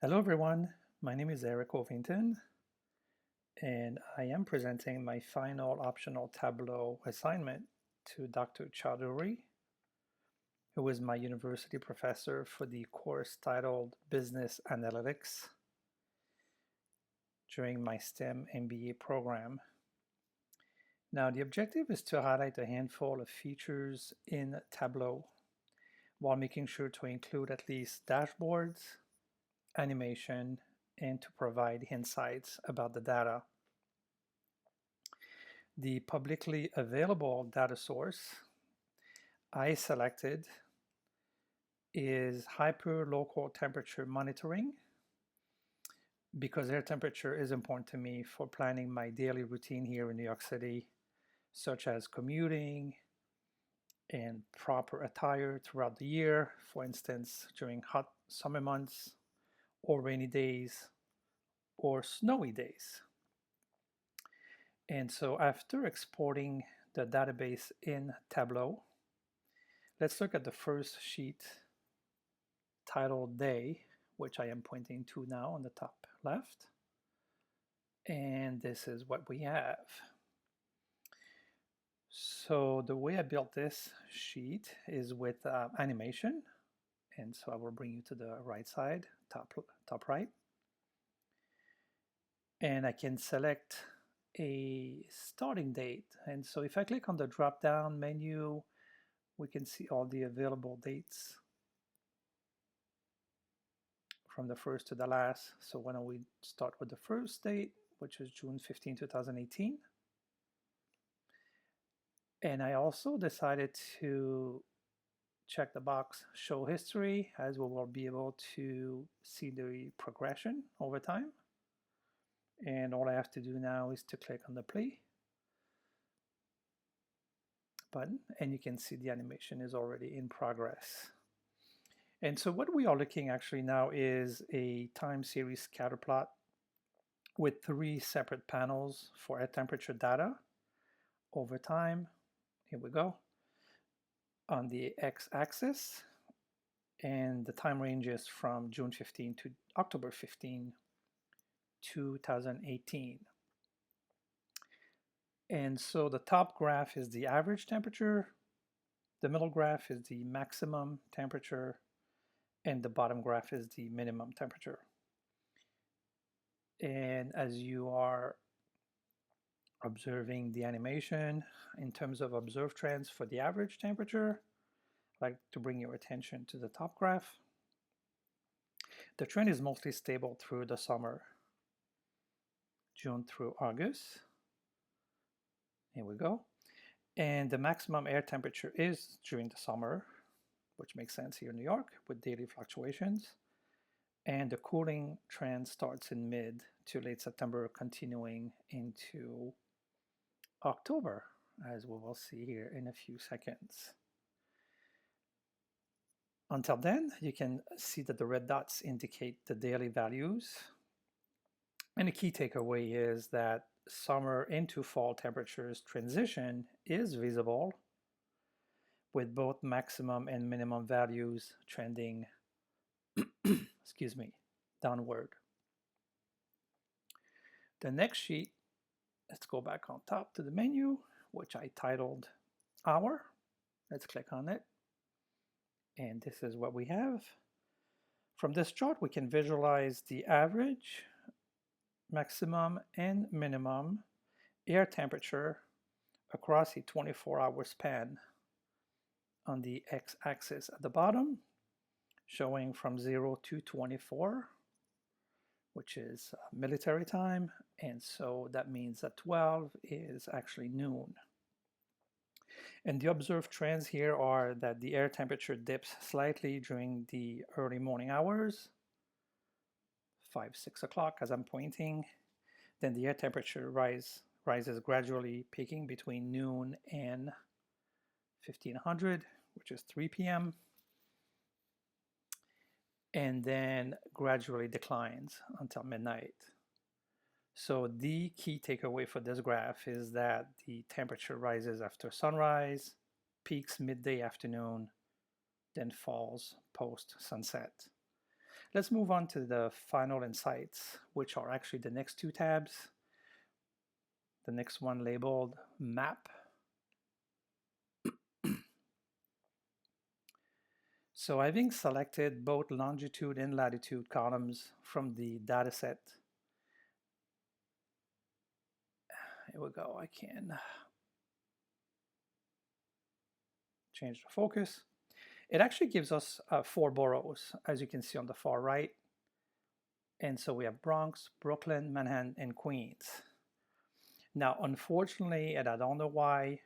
Hello everyone, my name is Eric Ovington and I am presenting my final optional Tableau assignment to Dr. Chowdhury, who is my university professor for the course titled Business Analytics during my STEM MBA program. Now the objective is to highlight a handful of features in Tableau while making sure to include at least dashboards, animation, and to provide insights about the data. The publicly available data source I selected is hyperlocal temperature monitoring because air temperature is important to me for planning my daily routine here in New York City, such as commuting and proper attire throughout the year, for instance, during hot summer months or rainy days or snowy days. And so after exporting the database in Tableau, let's look at the first sheet titled Day, which I am pointing to now on the top left. And this is what we have. So the way I built this sheet is with animation. And so I will bring you to the right side, top right. And I can select a starting date. And so if I click on the drop-down menu, we can see all the available dates from the first to the last. So why don't we start with the first date, which is June 15, 2018. And I also decided to check the box Show History, as we will be able to see the progression over time. And all I have to do now is to click on the play button, and you can see the animation is already in progress. And so what we are looking actually now is a time series scatter plot with 3 separate panels for air temperature data over time. Here we go. On the x-axis, and the time range is from June 15 to October 15, 2018. And so the top graph is the average temperature, the middle graph is the maximum temperature, and the bottom graph is the minimum temperature. And as you are observing the animation in terms of observed trends for the average temperature, I'd like to bring your attention to the top graph. The trend is mostly stable through the summer, June through August. Here we go. And the maximum air temperature is during the summer, which makes sense here in New York with daily fluctuations. And the cooling trend starts in mid to late September, continuing into October, as we will see here in a few seconds. Until then, you can see that the red dots indicate the daily values. And the key takeaway is that summer into fall temperatures transition is visible, with both maximum and minimum values trending excuse me, downward. The next sheet, let's go back on top to the menu, which I titled Hour. Let's click on it. And this is what we have. From this chart, we can visualize the average, maximum, and minimum air temperature across a 24-hour span on the x-axis at the bottom, showing from 0 to 24, which is military time, and so that means that 12 is actually noon. And the observed trends here are that the air temperature dips slightly during the early morning hours, 5, 6 o'clock as I'm pointing. Then the air temperature rises gradually, peaking between noon and 1500, which is 3 p.m. and then gradually declines until midnight. So the key takeaway for this graph is that the temperature rises after sunrise, peaks midday afternoon, then falls post sunset. Let's move on to the final insights, which are actually the next two tabs. The next one labeled map. So having selected both longitude and latitude columns from the data set, here we go, I can change the focus. It actually gives us 4 boroughs, as you can see on the far right. And so we have Bronx, Brooklyn, Manhattan, and Queens. Now, unfortunately, and I don't know why,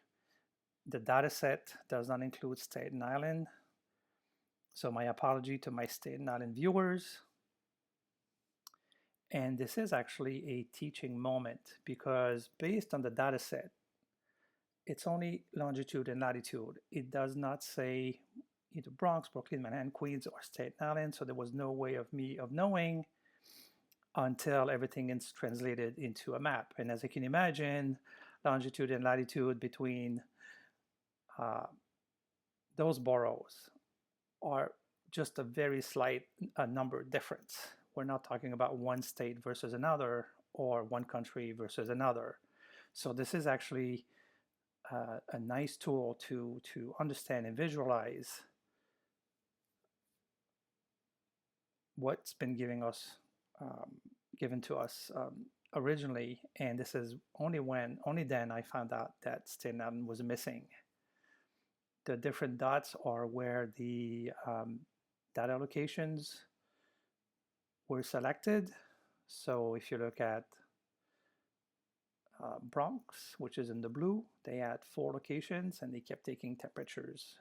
the data set does not include Staten Island. So my apology to my Staten Island viewers. And this is actually a teaching moment because based on the data set, it's only longitude and latitude. It does not say either Bronx, Brooklyn, Manhattan, Queens, or Staten Island. So there was no way of me of knowing until everything is translated into a map. And as you can imagine, longitude and latitude between those boroughs are just a very slight number difference. We're not talking about one state versus another or one country versus another. So this is actually a nice tool to understand and visualize what's been given to us originally. And this is only then I found out that Staten Island was missing. The different dots are where the data locations were selected. So if you look at Bronx, which is in the blue, they had 4 locations and they kept taking temperatures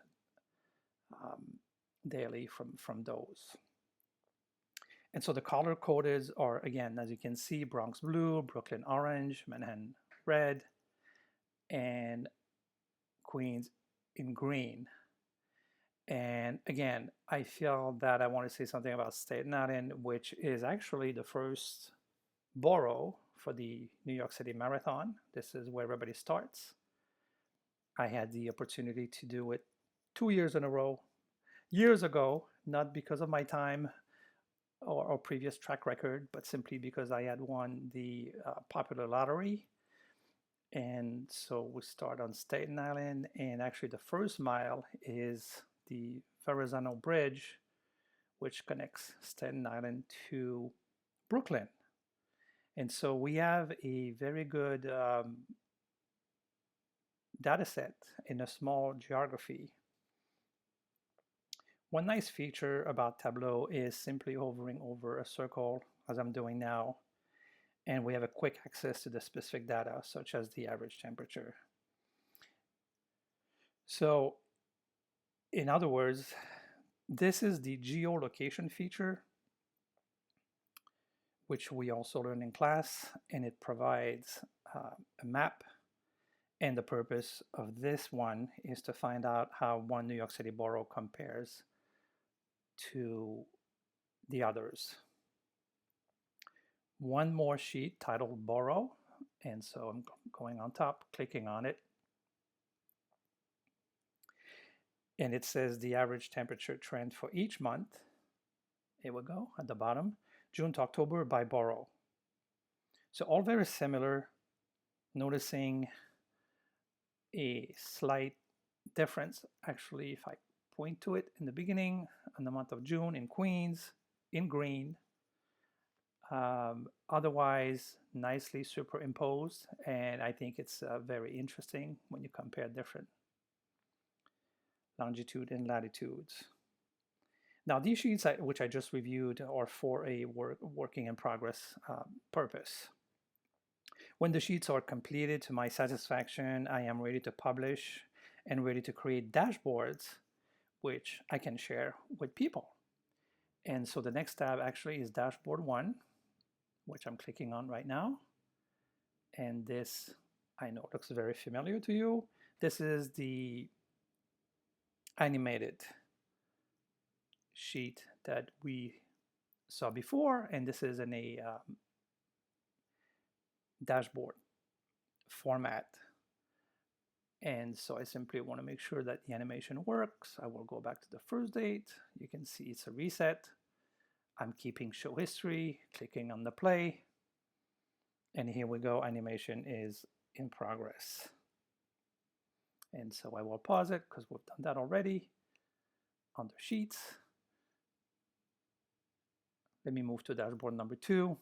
daily from those. And so the color coded are, again, as you can see, Bronx blue, Brooklyn orange, Manhattan red, and Queens in green. And again, I feel that I want to say something about Staten Island, which is actually the first borough for the New York City Marathon. This is where everybody starts. I had the opportunity to do it 2 years in a row, years ago, not because of my time or previous track record, but simply because I had won the popular lottery. And so we start on Staten Island, and actually the first mile is the Verrazano Bridge, which connects Staten Island to Brooklyn. And so we have a very good data set in a small geography. One nice feature about Tableau is simply hovering over a circle, as I'm doing now, and we have a quick access to the specific data, such as the average temperature. So, in other words, this is the geolocation feature, which we also learned in class, and it provides a map. And the purpose of this one is to find out how one New York City borough compares to the others. One more sheet titled Borough, and so I'm going on top, clicking on it. And it says the average temperature trend for each month. Here we go, at the bottom, June to October by borough. So all very similar, noticing a slight difference. Actually, if I point to it in the beginning, in the month of June in Queens, in green, otherwise nicely superimposed, and I think it's very interesting when you compare different longitude and latitudes. Now these sheets which I just reviewed are for a working in progress purpose. When the sheets are completed to my satisfaction, I am ready to publish and ready to create dashboards which I can share with people. And so the next tab actually is Dashboard 1, which I'm clicking on right now. And this, I know, looks very familiar to you. This is the animated sheet that we saw before, and this is in a dashboard format. And so I simply want to make sure that the animation works. I will go back to the first date. You can see it's a reset. I'm keeping show history, clicking on the play, and here we go, animation is in progress. And so I will pause it because we've done that already. Under Sheets, let me move to dashboard number 2,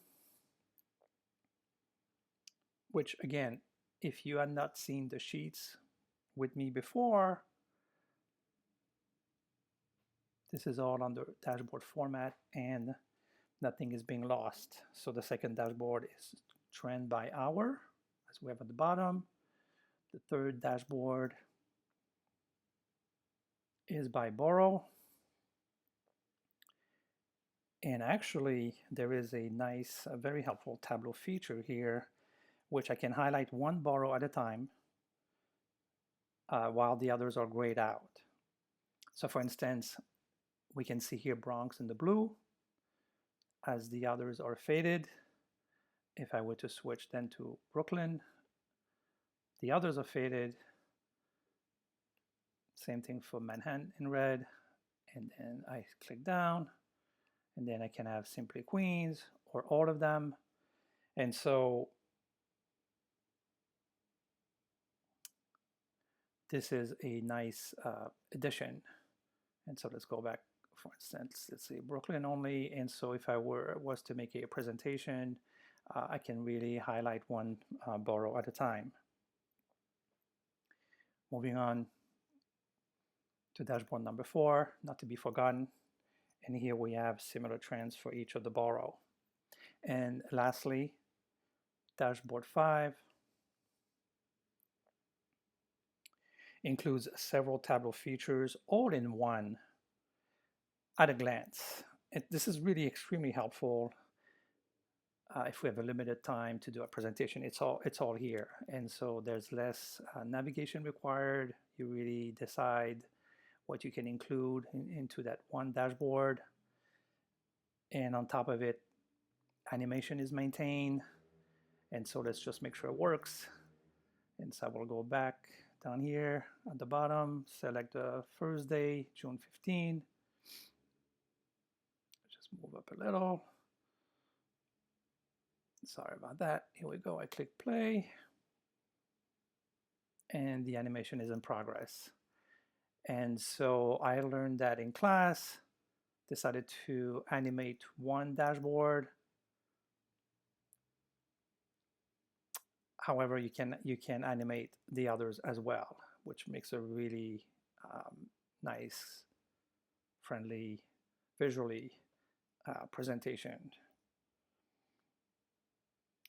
which again, if you had not seen the sheets with me before, this is all under dashboard format and nothing is being lost. So the second dashboard is trend by hour, as we have at the bottom. The third dashboard is by borrow. And actually, there is a nice, very helpful Tableau feature here, which I can highlight one borrow at a time while the others are grayed out. So for instance, we can see here Bronx in the blue as the others are faded. If I were to switch then to Brooklyn, the others are faded. Same thing for Manhattan in red. And then I click down, and then I can have simply Queens or all of them. And so this is a nice addition. And so let's go back, for instance, let's say Brooklyn only. And so if I was to make a presentation, I can really highlight one borough at a time. Moving on to dashboard number 4, not to be forgotten. And here we have similar trends for each of the borough. And lastly, dashboard 5 includes several Tableau features all in one at a glance. This is really extremely helpful if we have a limited time to do a presentation. It's all here, and so there's less navigation required. You really decide what you can include into that one dashboard, and on top of it, animation is maintained. And so let's just make sure it works. And so I will go back down here at the bottom, select the first day, June 15. Just move up a little. Sorry about that. Here we go. I click play. And the animation is in progress. And so I learned that in class, decided to animate one dashboard. However, you can animate the others as well, which makes a really nice, friendly, visually presentation.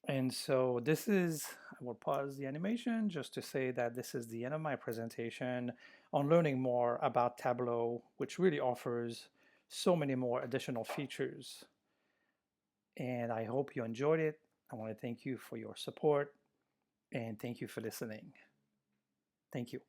And so this is, I will pause the animation just to say that this is the end of my presentation on learning more about Tableau, which really offers so many more additional features. And I hope you enjoyed it. I want to thank you for your support and thank you for listening. Thank you.